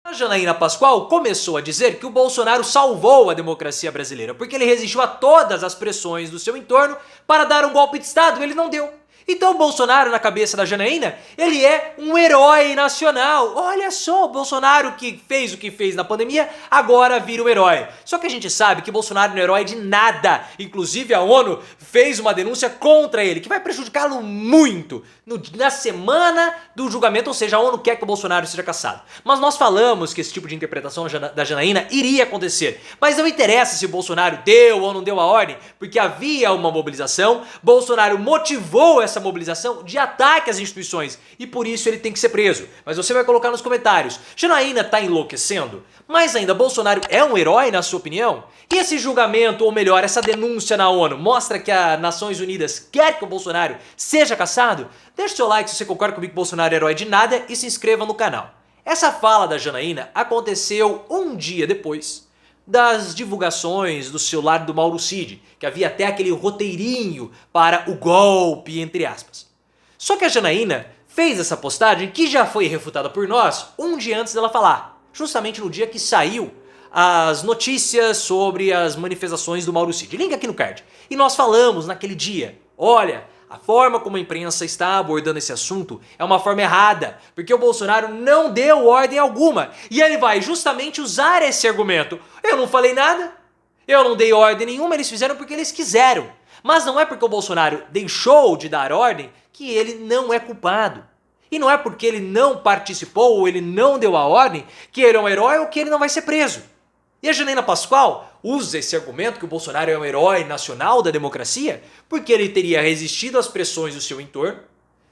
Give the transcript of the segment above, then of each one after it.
A Janaína Pascoal começou a dizer que o Bolsonaro salvou a democracia brasileira, porque ele resistiu a todas as pressões do seu entorno para dar um golpe de Estado, ele não deu. Então o Bolsonaro, na cabeça da Janaína, ele é um herói nacional. Olha só, o Bolsonaro que fez o que fez na pandemia, agora vira um herói. Só que a gente sabe que Bolsonaro não é herói de nada. Inclusive a ONU fez uma denúncia contra ele, que vai prejudicá-lo muito na semana do julgamento, ou seja, a ONU quer que o Bolsonaro seja cassado. Mas nós falamos que esse tipo de interpretação da Janaína iria acontecer. Mas não interessa se o Bolsonaro deu ou não deu a ordem, porque havia uma mobilização, Bolsonaro motivou essa mobilização de ataque às instituições e por isso ele tem que ser preso. Mas você vai colocar nos comentários, Janaína tá enlouquecendo? Mas ainda, Bolsonaro é um herói na sua opinião? E esse julgamento, ou melhor, essa denúncia na ONU, mostra que as Nações Unidas quer que o Bolsonaro seja cassado? Deixe seu like se você concorda comigo que Bolsonaro é herói de nada e se inscreva no canal. Essa fala da Janaína aconteceu um dia depois das divulgações do celular do Mauro Cid, que havia até aquele roteirinho para o golpe, entre aspas. Só que a Janaína fez essa postagem que já foi refutada por nós um dia antes dela falar, justamente no dia que saiu as notícias sobre as manifestações do Mauro Cid. Link aqui no card. E nós falamos naquele dia, olha, a forma como a imprensa está abordando esse assunto é uma forma errada, porque o Bolsonaro não deu ordem alguma. E ele vai justamente usar esse argumento. Eu não falei nada, eu não dei ordem nenhuma, eles fizeram porque eles quiseram. Mas não é porque o Bolsonaro deixou de dar ordem que ele não é culpado. E não é porque ele não participou ou ele não deu a ordem que ele é um herói ou que ele não vai ser preso. E a Janaína Pascoal usa esse argumento que o Bolsonaro é um herói nacional da democracia porque ele teria resistido às pressões do seu entorno,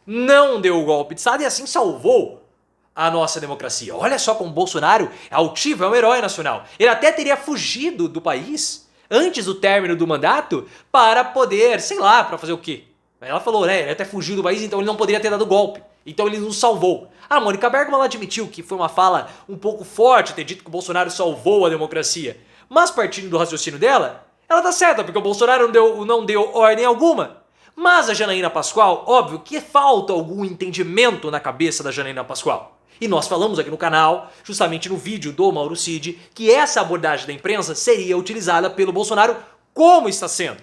não deu o golpe de Estado e assim salvou a nossa democracia. Olha só como o Bolsonaro é altivo, é um herói nacional. Ele até teria fugido do país antes do término do mandato para poder, sei lá, para fazer o quê? Ela falou, né, ele até fugiu do país, então ele não poderia ter dado golpe. Então ele nos salvou. A Mônica Bergman ela admitiu que foi uma fala um pouco forte ter dito que o Bolsonaro salvou a democracia. Mas partindo do raciocínio dela, ela tá certa, porque o Bolsonaro não deu ordem alguma. Mas a Janaína Pascoal, óbvio que falta algum entendimento na cabeça da Janaína Pascoal. E nós falamos aqui no canal, justamente no vídeo do Mauro Cid, que essa abordagem da imprensa seria utilizada pelo Bolsonaro como está sendo.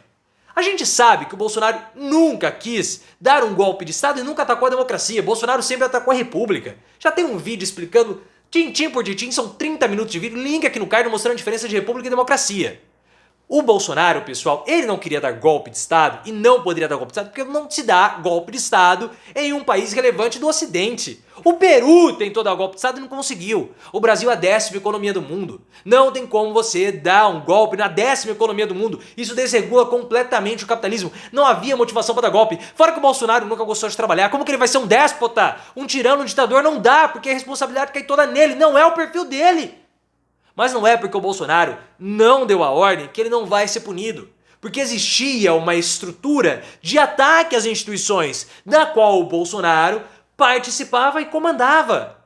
A gente sabe que o Bolsonaro nunca quis dar um golpe de Estado e nunca atacou a democracia. Bolsonaro sempre atacou a República. Já tem um vídeo explicando, tintim por tintim, são 30 minutos de vídeo, link aqui no card mostrando a diferença de República e democracia. O Bolsonaro, pessoal, ele não queria dar golpe de Estado e não poderia dar golpe de Estado porque não se dá golpe de Estado em um país relevante do Ocidente. O Peru tentou dar golpe de Estado e não conseguiu. O Brasil é a 10ª economia do mundo. Não tem como você dar um golpe na 10ª economia do mundo. Isso desregula completamente o capitalismo. Não havia motivação para dar golpe. Fora que o Bolsonaro nunca gostou de trabalhar. Como que ele vai ser um déspota? Um tirano, um ditador? Não dá, porque a responsabilidade cai toda nele. Não é o perfil dele. Mas não é porque o Bolsonaro não deu a ordem que ele não vai ser punido. Porque existia uma estrutura de ataque às instituições, da qual o Bolsonaro participava e comandava.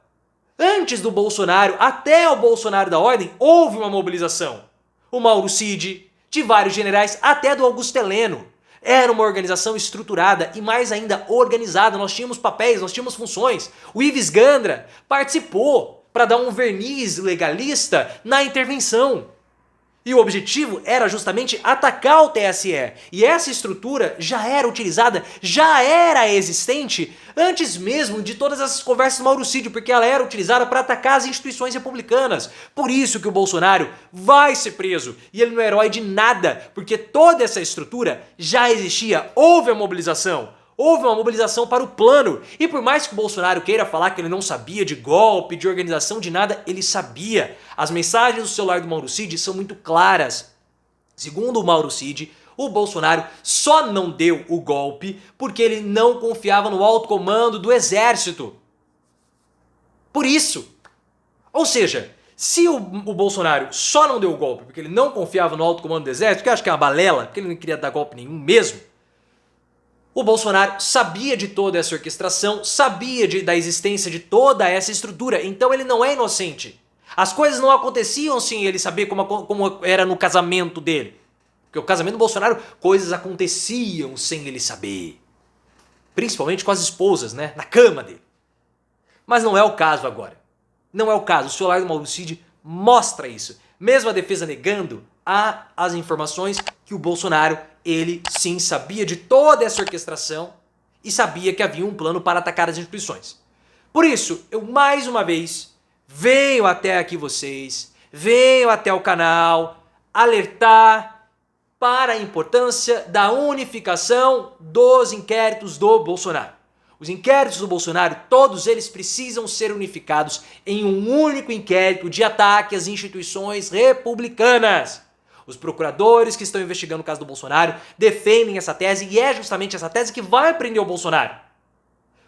Antes do Bolsonaro, até o Bolsonaro da ordem, houve uma mobilização. O Mauro Cid, de vários generais, até do Augusto Heleno. Era uma organização estruturada e mais ainda organizada. Nós tínhamos papéis, nós tínhamos funções. O Ives Gandra participou para dar um verniz legalista na intervenção. E o objetivo era justamente atacar o TSE. E essa estrutura já era utilizada, já era existente antes mesmo de todas essas conversas do Mauro Cid, porque ela era utilizada para atacar as instituições republicanas. Por isso que o Bolsonaro vai ser preso. E ele não é herói de nada, porque toda essa estrutura já existia. Houve a mobilização. Houve uma mobilização para o plano. E por mais que o Bolsonaro queira falar que ele não sabia de golpe, de organização, de nada, ele sabia. As mensagens do celular do Mauro Cid são muito claras. Segundo o Mauro Cid, o Bolsonaro só não deu o golpe porque ele não confiava no alto comando do exército. Por isso. Ou seja, se o Bolsonaro só não deu o golpe porque ele não confiava no alto comando do exército, que eu acho que é uma balela, porque ele não queria dar golpe nenhum mesmo, o Bolsonaro sabia de toda essa orquestração, sabia da existência de toda essa estrutura, então ele não é inocente. As coisas não aconteciam sem ele saber como era no casamento dele. Porque o casamento do Bolsonaro, coisas aconteciam sem ele saber. Principalmente com as esposas, né? Na cama dele. Mas não é o caso agora. Não é o caso. O celular do Mauro Cid mostra isso. Mesmo a defesa negando, há as informações que o Bolsonaro, ele sim sabia de toda essa orquestração e sabia que havia um plano para atacar as instituições. Por isso, eu mais uma vez venho até aqui vocês, venho até o canal alertar para a importância da unificação dos inquéritos do Bolsonaro. Os inquéritos do Bolsonaro, todos eles precisam ser unificados em um único inquérito de ataque às instituições republicanas. Os procuradores que estão investigando o caso do Bolsonaro defendem essa tese e é justamente essa tese que vai prender o Bolsonaro.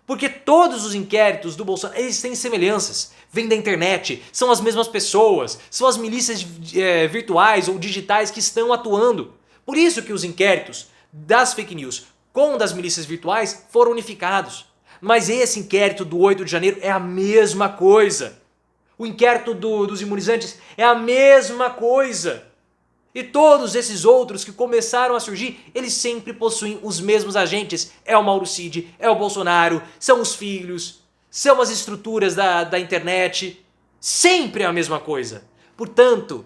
Porque todos os inquéritos do Bolsonaro, eles têm semelhanças, vêm da internet, são as mesmas pessoas, são as milícias virtuais ou digitais que estão atuando. Por isso que os inquéritos das fake news com das milícias virtuais foram unificados. Mas esse inquérito do 8 de janeiro é a mesma coisa. O inquérito dos imunizantes é a mesma coisa. E todos esses outros que começaram a surgir, eles sempre possuem os mesmos agentes. É o Mauro Cid, é o Bolsonaro, são os filhos, são as estruturas da internet. Sempre é a mesma coisa. Portanto,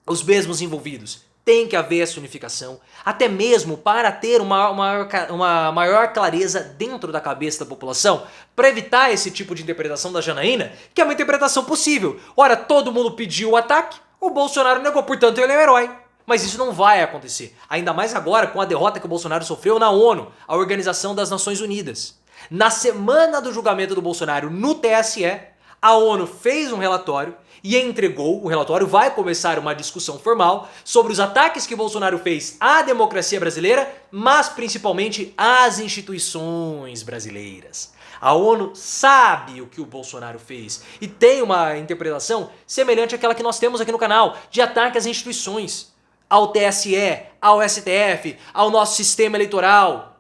os mesmos envolvidos. Tem que haver essa unificação, até mesmo para ter uma maior clareza dentro da cabeça da população, para evitar esse tipo de interpretação da Janaína, que é uma interpretação possível. Ora, todo mundo pediu o ataque, o Bolsonaro negou, portanto ele é um herói. Mas isso não vai acontecer, ainda mais agora com a derrota que o Bolsonaro sofreu na ONU, a Organização das Nações Unidas. Na semana do julgamento do Bolsonaro no TSE, a ONU fez um relatório e entregou, o relatório vai começar uma discussão formal sobre os ataques que Bolsonaro fez à democracia brasileira, mas principalmente às instituições brasileiras. A ONU sabe o que o Bolsonaro fez e tem uma interpretação semelhante àquela que nós temos aqui no canal, de ataque às instituições, ao TSE, ao STF, ao nosso sistema eleitoral,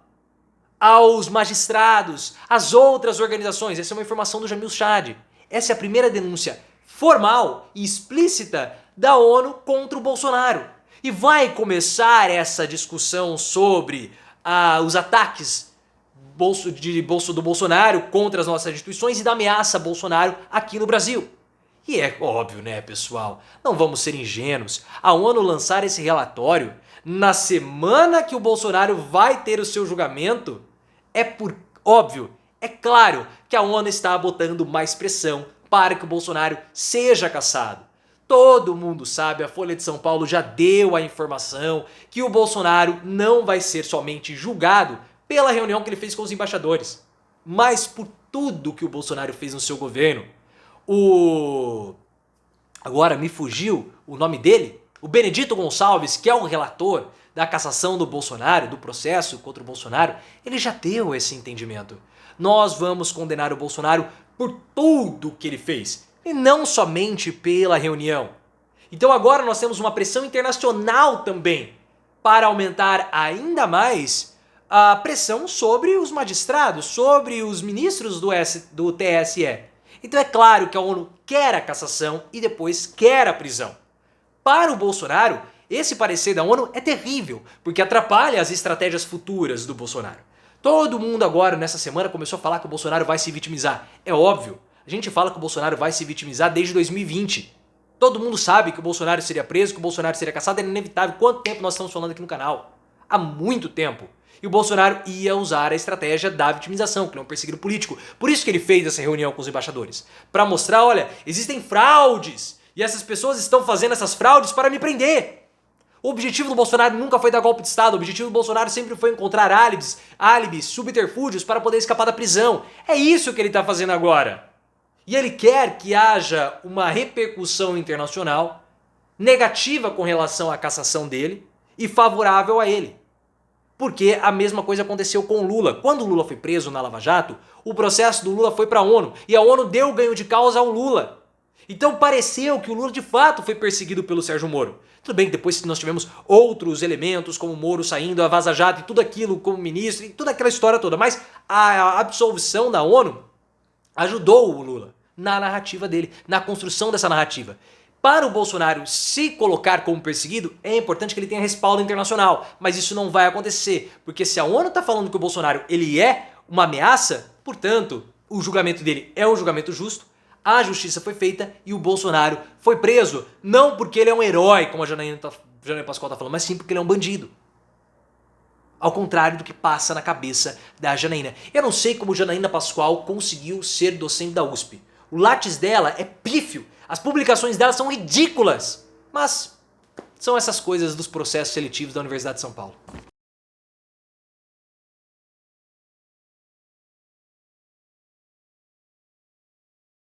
aos magistrados, às outras organizações. Essa é uma informação do Jamil Chad. Essa é a primeira denúncia formal e explícita da ONU contra o Bolsonaro. E vai começar essa discussão sobre os ataques do Bolsonaro contra as nossas instituições e da ameaça a Bolsonaro aqui no Brasil. E é óbvio, né, pessoal? Não vamos ser ingênuos. A ONU lançar esse relatório na semana que o Bolsonaro vai ter o seu julgamento é por óbvio. É claro que a ONU está botando mais pressão para que o Bolsonaro seja cassado. Todo mundo sabe, a Folha de São Paulo já deu a informação que o Bolsonaro não vai ser somente julgado pela reunião que ele fez com os embaixadores, mas por tudo que o Bolsonaro fez no seu governo. Agora me fugiu o nome dele, o Benedito Gonçalves, que é o relator da cassação do Bolsonaro, do processo contra o Bolsonaro, ele já deu esse entendimento. Nós vamos condenar o Bolsonaro por tudo que ele fez, e não somente pela reunião. Então agora nós temos uma pressão internacional também, para aumentar ainda mais a pressão sobre os magistrados, sobre os ministros do TSE. Então é claro que a ONU quer a cassação e depois quer a prisão. Para o Bolsonaro, esse parecer da ONU é terrível, porque atrapalha as estratégias futuras do Bolsonaro. Todo mundo agora, nessa semana, começou a falar que o Bolsonaro vai se vitimizar. É óbvio, a gente fala que o Bolsonaro vai se vitimizar desde 2020. Todo mundo sabe que o Bolsonaro seria preso, que o Bolsonaro seria cassado, é inevitável. Quanto tempo nós estamos falando aqui no canal? Há muito tempo. E o Bolsonaro ia usar a estratégia da vitimização, que ele é um perseguido político. Por isso que ele fez essa reunião com os embaixadores. Para mostrar, olha, existem fraudes. E essas pessoas estão fazendo essas fraudes para me prender. O objetivo do Bolsonaro nunca foi dar golpe de Estado. O objetivo do Bolsonaro sempre foi encontrar álibis, subterfúgios para poder escapar da prisão. É isso que ele está fazendo agora. E ele quer que haja uma repercussão internacional negativa com relação à cassação dele e favorável a ele. Porque a mesma coisa aconteceu com o Lula. Quando o Lula foi preso na Lava Jato, o processo do Lula foi para a ONU e a ONU deu ganho de causa ao Lula. Então pareceu que o Lula de fato foi perseguido pelo Sérgio Moro. Tudo bem que depois nós tivemos outros elementos, como o Moro saindo, a Vaza Jato e tudo aquilo como ministro, e toda aquela história toda. Mas a absolvição da ONU ajudou o Lula na narrativa dele, na construção dessa narrativa. Para o Bolsonaro se colocar como perseguido, é importante que ele tenha respaldo internacional. Mas isso não vai acontecer, porque se a ONU está falando que o Bolsonaro ele é uma ameaça, portanto, o julgamento dele é um julgamento justo, a justiça foi feita e o Bolsonaro foi preso. Não porque ele é um herói, como a Janaína Pascoal tá falando, mas sim porque ele é um bandido. Ao contrário do que passa na cabeça da Janaína. Eu não sei como Janaína Pascoal conseguiu ser docente da USP. O látis dela é pífio. As publicações dela são ridículas. Mas são essas coisas dos processos seletivos da Universidade de São Paulo.